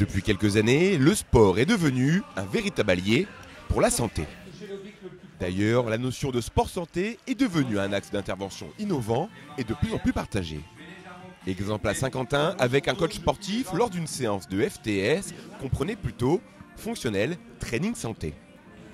Depuis quelques années, le sport est devenu un véritable allié pour la santé. D'ailleurs, la notion de sport santé est devenue un axe d'intervention innovant et de plus en plus partagé. Exemple à Saint-Quentin avec un coach sportif lors d'une séance de FTS, comprenez plutôt fonctionnel training santé.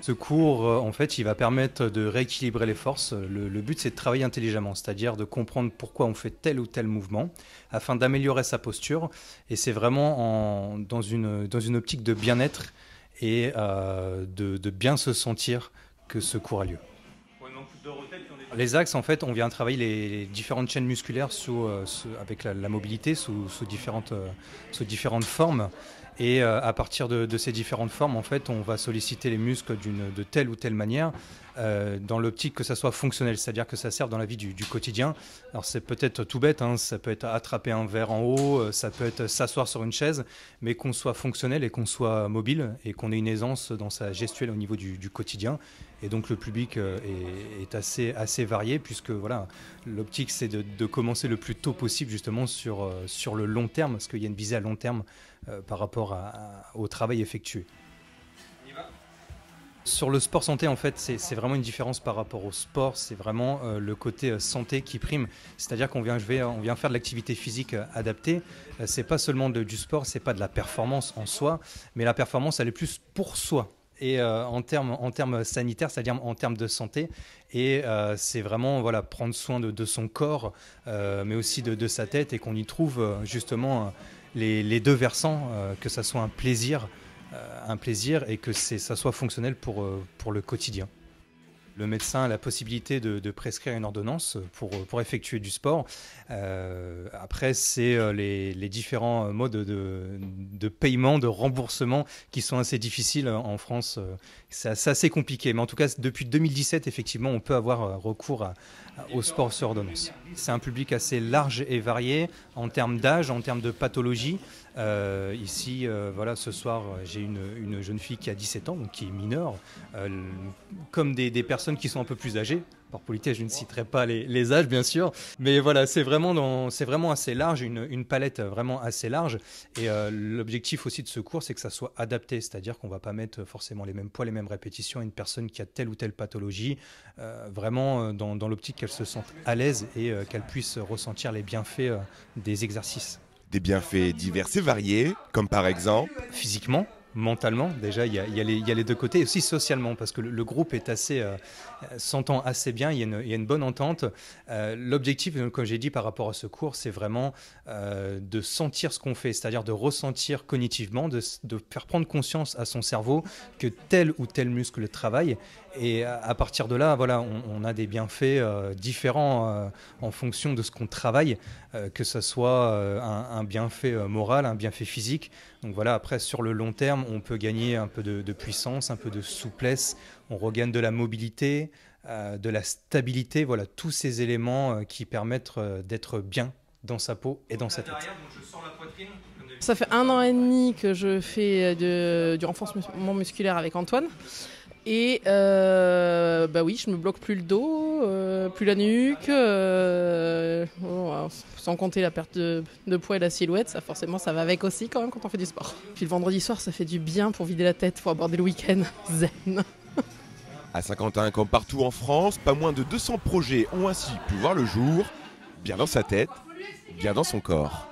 Ce cours, en fait, il va permettre de rééquilibrer les forces. Le but, c'est de travailler intelligemment, c'est-à-dire de comprendre pourquoi on fait tel ou tel mouvement, afin d'améliorer sa posture. Et c'est vraiment dans une optique de bien-être et de bien se sentir que ce cours a lieu. Les axes, en fait, on vient travailler les différentes chaînes musculaires avec la mobilité sous différentes formes. Et à partir de ces différentes formes, en fait, on va solliciter les muscles de telle ou telle manière, dans l'optique que ça soit fonctionnel, c'est-à-dire que ça serve dans la vie du quotidien. Alors c'est peut-être tout bête, hein, ça peut être attraper un verre en haut, ça peut être s'asseoir sur une chaise, mais qu'on soit fonctionnel et qu'on soit mobile et qu'on ait une aisance dans sa gestuelle au niveau du quotidien. Et donc le public est assez varié, puisque voilà, l'optique c'est de commencer le plus tôt possible justement sur le long terme, parce qu'il y a une visée à long terme par rapport au travail effectué. Sur le sport santé, en fait, c'est vraiment une différence par rapport au sport. C'est vraiment le côté santé qui prime. C'est-à-dire qu'on vient faire de l'activité physique adaptée. C'est pas seulement du sport, c'est pas de la performance en soi, mais la performance, elle est plus pour soi. Et en termes sanitaires, c'est-à-dire en termes de santé. Et c'est vraiment voilà, prendre soin de son corps, mais aussi de sa tête, et qu'on y trouve justement les deux versants, que ça soit un plaisir et que ça soit fonctionnel pour le quotidien. Le médecin a la possibilité de prescrire une ordonnance pour effectuer du sport. Après, c'est les différents modes de paiement, de remboursement qui sont assez difficiles en France. C'est assez compliqué. Mais en tout cas, depuis 2017, effectivement, on peut avoir recours au sport sur ordonnance. C'est un public assez large et varié en termes d'âge, en termes de pathologie. Ici, voilà, ce soir, j'ai une jeune fille qui a 17 ans, donc qui est mineure, comme des personnes qui sont un peu plus âgées. Par politesse, je ne citerai pas les âges, bien sûr, mais voilà, c'est vraiment assez large, une palette vraiment assez large. Et l'objectif aussi de ce cours, c'est que ça soit adapté, c'est-à-dire qu'on ne va pas mettre forcément les mêmes poids, les mêmes répétitions à une personne qui a telle ou telle pathologie, vraiment dans l'optique qu'elle se sente à l'aise et qu'elle puisse ressentir les bienfaits des exercices. Des bienfaits divers et variés, comme par exemple physiquement, mentalement, déjà il y a les deux côtés, et aussi socialement, parce que le groupe est s'entend assez bien, il y a une bonne entente. L'objectif, comme j'ai dit par rapport à ce cours, c'est vraiment de sentir ce qu'on fait, c'est-à-dire de ressentir cognitivement, de faire prendre conscience à son cerveau que tel ou tel muscle travaille. Et à partir de là, voilà, on a des bienfaits différents en fonction de ce qu'on travaille, que ce soit un bienfait moral, un bienfait physique. Donc voilà, après sur le long terme, on peut gagner un peu de puissance, un peu de souplesse, on regagne de la mobilité, de la stabilité, voilà, tous ces éléments qui permettent d'être bien dans sa peau et dans sa tête. Ça fait 1 an et demi que je fais du renforcement musculaire avec Antoine. Et bah oui, je me bloque plus le dos, plus la nuque, sans compter la perte de poids et la silhouette, ça forcément ça va avec aussi quand même quand on fait du sport. Puis le vendredi soir, ça fait du bien pour vider la tête, pour aborder le week-end zen. À Saint-Quentin, comme partout en France, pas moins de 200 projets ont ainsi pu voir le jour, bien dans sa tête, bien dans son corps.